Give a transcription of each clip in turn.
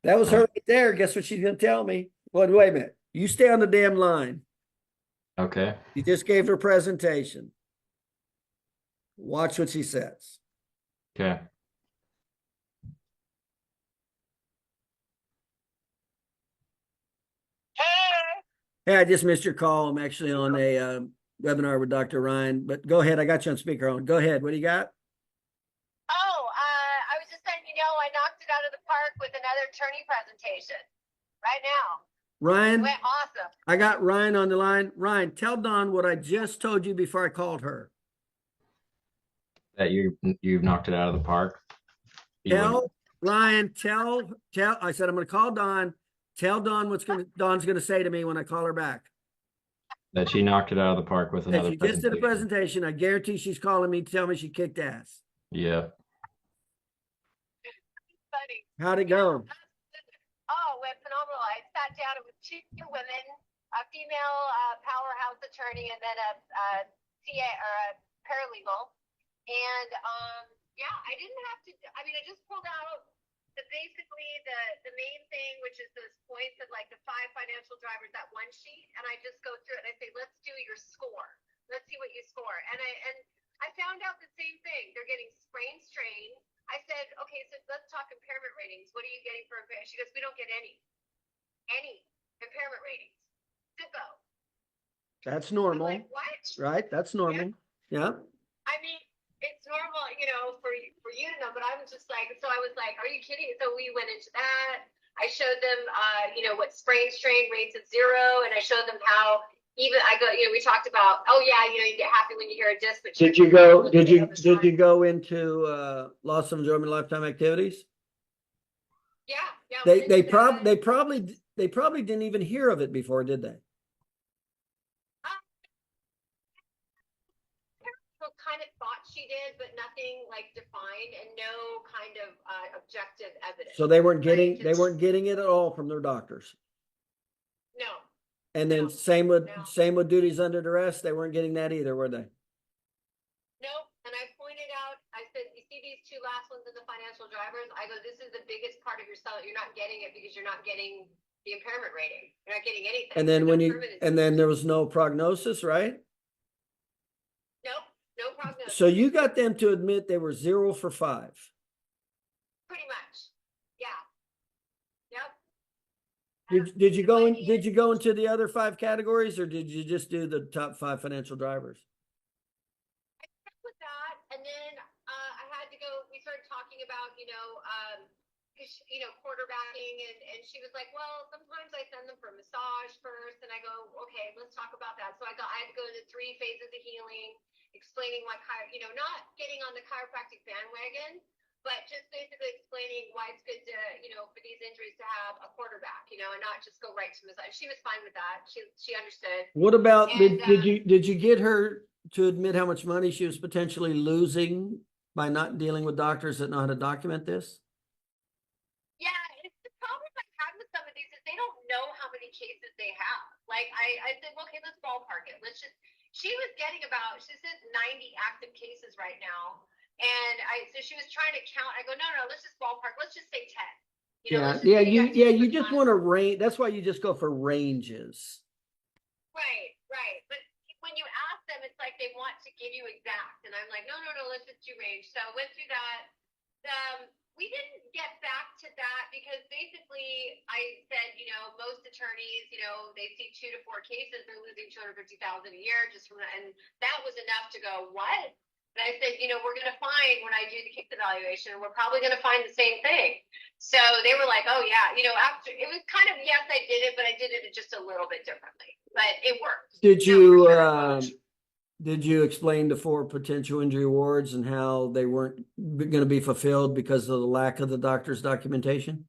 That was her right there. Guess what she's going to tell me? Well, wait a minute. You stay on the damn line. Okay. You just gave her presentation. Watch what she says. Okay. Hey, I just missed your call. I'm actually on a webinar with Dr. Ryan, but go ahead. I got you on speakerphone. Go ahead. What do you got? I was just saying, I knocked it out of the park with another attorney presentation right now. Ryan, It went awesome. I got Ryan on the line. Ryan, tell Dawn what I just told you before I called her. That you've knocked it out of the park. Ryan, tell, I said, I'm going to call Dawn. Tell Dawn Dawn's going to say to me when I call her back. That she knocked it out of the park with That another she just did a presentation. presentation. I guarantee she's calling me to tell me she kicked ass. Yeah. Funny. How'd it go? Oh, it went phenomenal. I sat down with two women, a female powerhouse attorney, and then a CA or a paralegal. And I didn't have to. I mean, I just pulled out basically the main thing, which is those points of like the 5 financial drivers, that one sheet, and I just go through it and I say, let's do your score. Let's see what you score. And I found out the same thing. They're getting sprain strain. I said, okay, so let's talk impairment ratings. What are you getting for impairment? She goes, we don't get any impairment ratings. Zippo. That's normal. I'm like, what? Right? That's normal. Yeah. I mean, it's normal, for you to know, but I was just like, so I was like, are you kidding? So we went into that. I showed them, what sprain strain rates at 0, and I showed them how we talked about, you get happy when you hear a disc. But Did you go into loss of enjoyment lifetime activities? Yeah. They probably didn't even hear of it before, did they? Kind of thought she did, but nothing like defined and no kind of objective evidence. So they weren't getting it at all from their doctors. No. And then same with duties under duress. They weren't getting that either, were they? Nope. And I pointed out, I said, you see these 2 last ones in the financial drivers? I go, this is the biggest part of your cell. You're not getting it because you're not getting the impairment rating. You're not getting anything. And then there was no prognosis, right? Nope. No prognosis. So you got them to admit they were 0 for 5. Pretty much. Yeah. Yep. Did you go into the other 5 categories, or did you just do the top 5 financial drivers? I stuck with that, and then I had to go. We started talking about, quarterbacking, and she was like, well, sometimes I send them for a massage first, and I go, okay, let's talk about that. So I had to go into 3 phases of healing, explaining why, not getting on the chiropractic bandwagon, but just basically explaining why it's good to, for these injuries to have a quarterback, and not just go right to massage. She was fine with that. She understood. What about, did you get her to admit how much money she was potentially losing by not dealing with doctors that know how to document this? Yeah, it's the problem I had with some of these is they don't know how many cases they have. Like I said, okay, let's ballpark it. She was getting she says 90 active cases right now. And so she was trying to count. I go, no, let's just ballpark. Let's just say 10. You just want to range. That's why you just go for ranges. Right. But when you ask them, it's like they want to give you exact. And I'm like, no, let's just do range. So I went through that. We didn't get back to that because basically I said, most attorneys, they see 2 to 4 cases, they're losing $250,000 a year just from that. And that was enough to go, what? And I said, we're going to find when I do the case evaluation, we're probably going to find the same thing. So they were like, oh yeah, after it was kind of, yes, I did it, but I did it just a little bit differently, but it worked. Did you explain the 4 potential injury awards and how they weren't going to be fulfilled because of the lack of the doctor's documentation?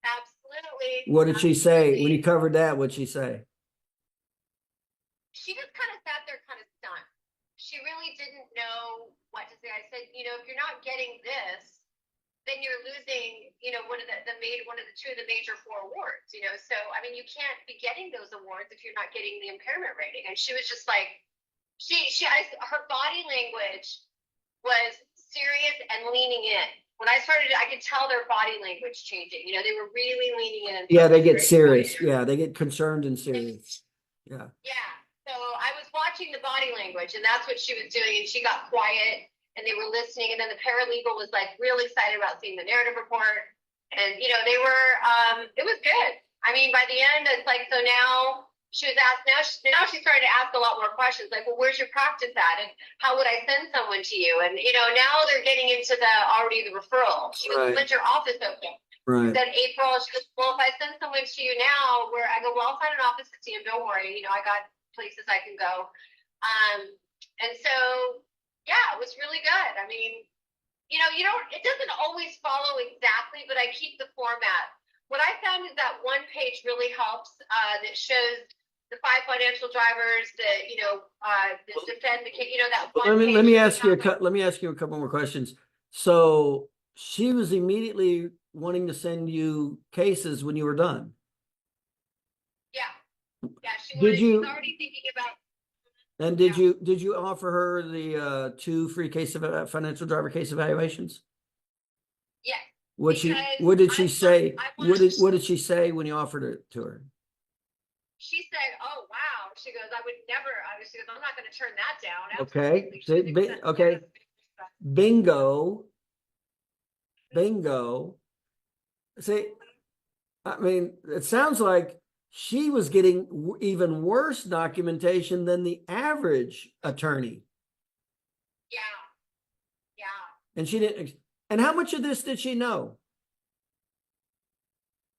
Absolutely. What did she say? When you covered that, what'd she say? She just kind of sat there kind of stunned. She really didn't know what to say. I said, if you're not getting this, then you're losing, one of the 2 of the major 4 awards, So, I mean, you can't be getting those awards if you're not getting the impairment rating. And she was just like, her body language was serious and leaning in. when I started, I could tell their body language changing. You know, they were really leaning in. And Yeah, they get very serious. quiet. Yeah, they get concerned and serious. Yeah. Yeah. So I was watching the body language, and that's what she was doing. And she got quiet, and they were listening. And then the paralegal was like real excited about seeing the narrative report. And, you know, they were, it was good. I mean, by the end, it's like, so now she was asked, now she's starting to ask a lot more questions, like, well, where's your practice at? And how would I send someone to you? And, you know, now they're getting into the referral. She goes, Right. when's your office open? Right. Said April. She goes, well, if I send someone to you now, where I go, well, I'll find an office to see him. Don't worry. You know, I got places I can go. And so, yeah, it was really good. I mean, you know, it doesn't always follow exactly, but I keep the format. What I found is that one page really helps, that shows the 5 financial drivers that, you know, defend the case, you know, that one page. Let me ask you a couple more questions. So she was immediately wanting to send you cases when you were done. Yeah. Yeah. She's already thinking about. And did you offer her the 2 free financial driver case evaluations? Yes. What did she say? What did she say when you offered it to her? She said, "Oh wow." She goes, "I would never." She goes, "I'm not going to turn that down." Okay. Absolutely. Okay. Bingo. See, I mean, it sounds like she was getting even worse documentation than the average attorney. Yeah. Yeah. And she didn't. And how much of this did she know?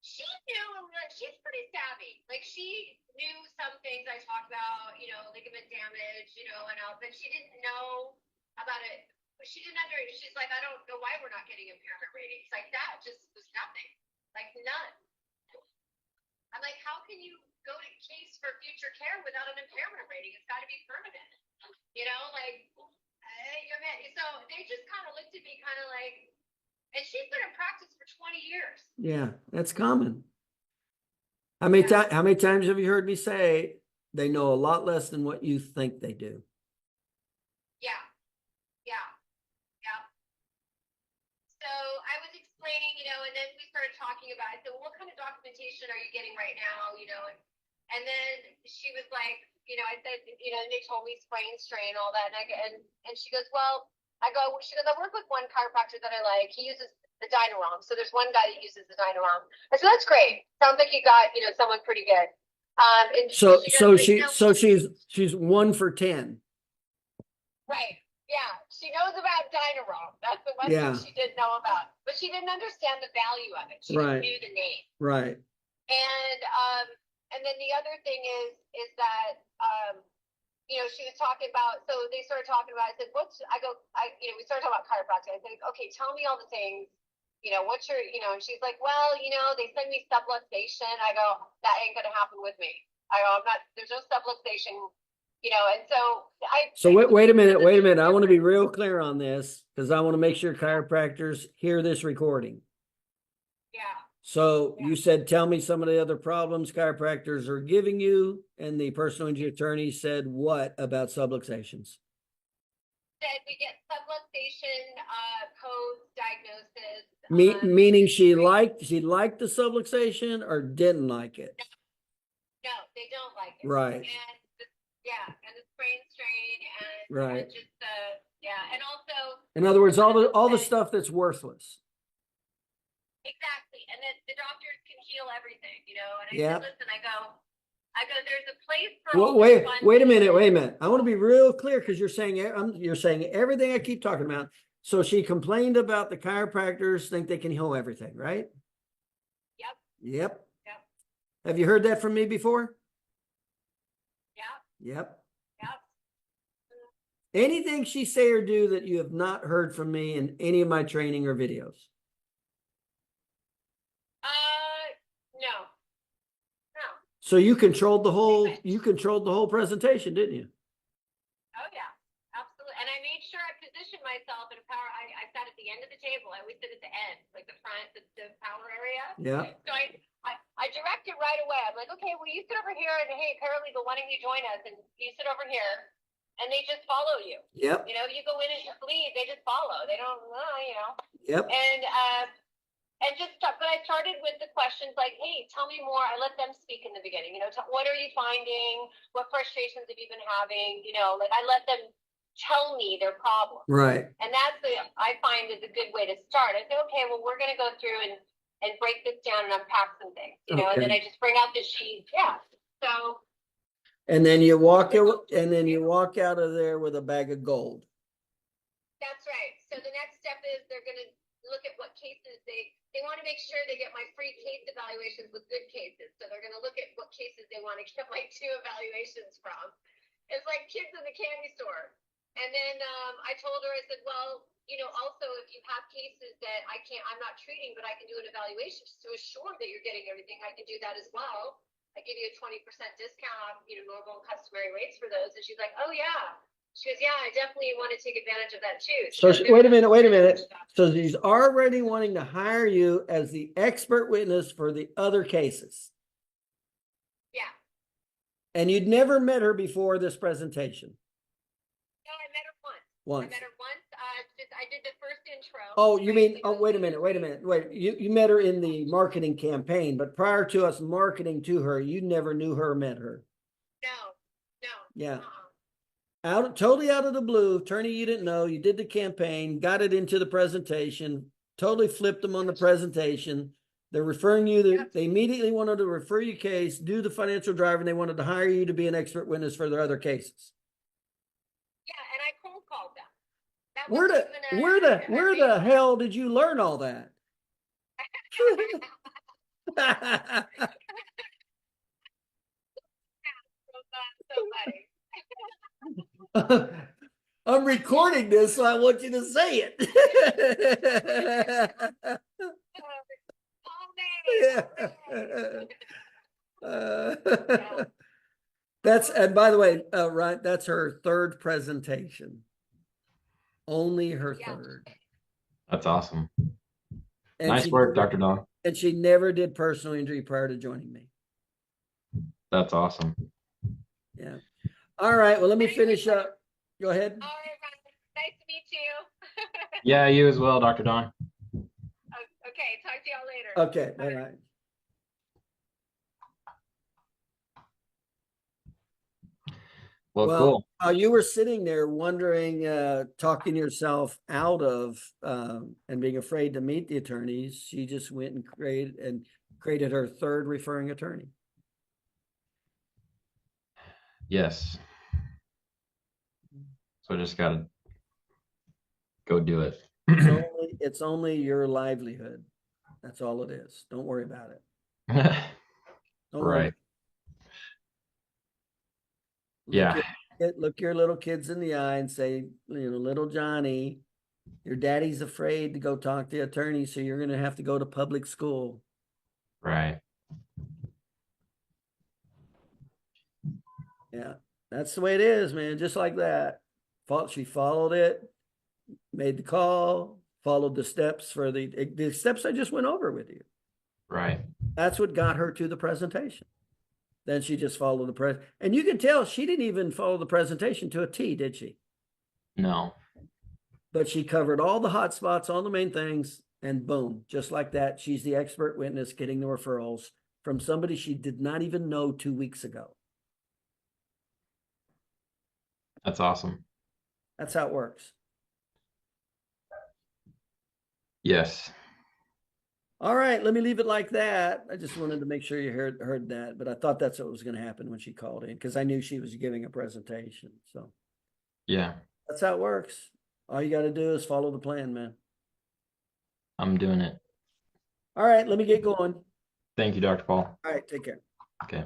She knew, she's pretty savvy. Like, she knew some things I talked about, you know, ligament damage, you know, but she didn't know about it. But she's like, I don't know why we're not getting impairment ratings. Like, that just was nothing. Like, none. I'm like, how can you go to case for future care without an impairment rating? It's got to be permanent. You know, like, so they just kind of looked at me kind of like, and she's been in practice for 20 years. Yeah, that's common. How many times have you heard me say they know a lot less than what you think they do? Yeah. Yeah. Yeah. So I was explaining, you know, and then we started talking about it. So what kind of documentation are you getting right now? You know, and then she was like, you know, I said, you know, and they told me sprain, strain, all that. And she goes, well, she goes, I work with one chiropractor that I like. He uses the Dynarom. So there's one guy that uses the Dynarom. I said, that's great. Sounds like you got, you know, someone pretty good. And she's 1 for 10. Right. Yeah. She knows about Dynarom. That's the one thing she didn't know about. But she didn't understand the value of it. She just knew the name. Right. And then the other thing is that you know, she was talking about, so they started talking about, I said, you know, we started talking about chiropractic. I said, okay, tell me all the things, you know, what's your, you know, and she's like, well, you know, they send me subluxation. I go, that ain't going to happen with me. I go, there's no subluxation, you know, and so wait a minute. I want to be real clear on this because I want to make sure chiropractors hear this recording. Yeah. So you said, tell me some of the other problems chiropractors are giving you, and the personal injury attorney said what about subluxations? Said we get subluxation codes, diagnosis. Meaning she liked the subluxation or didn't like it? No, they don't like it. Right. And the sprain, strain, and right. And just and also. In other words, all the stuff that's worthless. Exactly. And then the doctors can heal everything, you know. And I said, listen, I go, there's a place for all wait a minute. I want to be real clear because you're saying everything I keep talking about. So she complained about the chiropractors think they can heal everything, right? Yep. Have you heard that from me before? Yep. Anything she say or do that you have not heard from me in any of my training or videos? No. So you controlled the whole presentation, didn't you? Oh yeah, absolutely. And I made sure I positioned myself in a power. I sat at the end of the table. I always sit at the end, like the front, the power area. Yeah. So I directed right away. I'm like, okay, well, you sit over here, and hey, paralegal, why don't you join us? And you sit over here, and they just follow you. Yep. You know, you go in and you bleed, they just follow. They don't, you know. Yep. And just start, but I started with the questions like, hey, tell me more. I let them speak in the beginning. What are you finding? What frustrations have you been having? Like I let them tell me their problems. Right. And I find is a good way to start. I say, okay, well, we're going to go through and break this down and unpack some things, and then I just bring out the sheet. Yeah. So. And then you walk out of there with a bag of gold. That's right. So the next step is they're going to look at what cases they want to make sure they get my free case evaluations with good cases. So they're going to look at what cases they want to get my 2 evaluations from. It's like kids in the candy store. And then I told her, I said, well, also if you have cases that I'm not treating, but I can do an evaluation to assure that you're getting everything, I can do that as well. I give you a 20% discount off, normal and customary rates for those. And she's like, oh yeah. She goes, yeah, I definitely want to take advantage of that too. So wait a minute. So she's already wanting to hire you as the expert witness for the other cases. Yeah. And you'd never met her before this presentation. No, I met her once. Once. I met her once. I did the first intro. Oh, you mean, wait a minute. Wait, you met her in the marketing campaign, but prior to us marketing to her, you never knew her or met her. No. Yeah. Totally out of the blue, attorney you didn't know, you did the campaign, got it into the presentation, totally flipped them on the presentation. They're referring you, they immediately wanted to refer your case, do the financial driver, and they wanted to hire you to be an expert witness for their other cases. Yeah, and I cold called them. Where the hell did you learn all that? So funny. I'm recording this, so I want you to say it. And by the way, right, that's her 3rd presentation. Only her 3rd. That's awesome. And nice work, Dr. Don. And she never did personal injury prior to joining me. That's awesome. Yeah. All right. Well, let me finish up. Go ahead. All right, Ryan. Nice to meet you. Yeah, you as well, Dr. Don. Okay. Talk to y'all later. Okay. All right. Well, cool. You were sitting there wondering, talking yourself out of and being afraid to meet the attorneys. She just went and created her 3rd referring attorney. Yes. So I just gotta go do it. It's only your livelihood. That's all it is. Don't worry about it. Right. Yeah. Look your little kids in the eye and say, little Johnny, your daddy's afraid to go talk to the attorney, so you're going to have to go to public school. Right. Yeah, that's the way it is, man. Just like that. She followed it, made the call, followed the steps for the steps I just went over with you. Right. That's what got her to the presentation. Then she just followed the and you can tell she didn't even follow the presentation to a T, did she? No. But she covered all the hot spots, all the main things, and boom, just like that, she's the expert witness getting the referrals from somebody she did not even know 2 weeks ago. That's awesome. That's how it works. Yes. All right, let me leave it like that. I just wanted to make sure you heard that, but I thought that's what was going to happen when she called in because I knew she was giving a presentation. So yeah, that's how it works. All you got to do is follow the plan, man. I'm doing it. All right, let me get going. Thank you, Dr. Paul. All right, take care. Okay.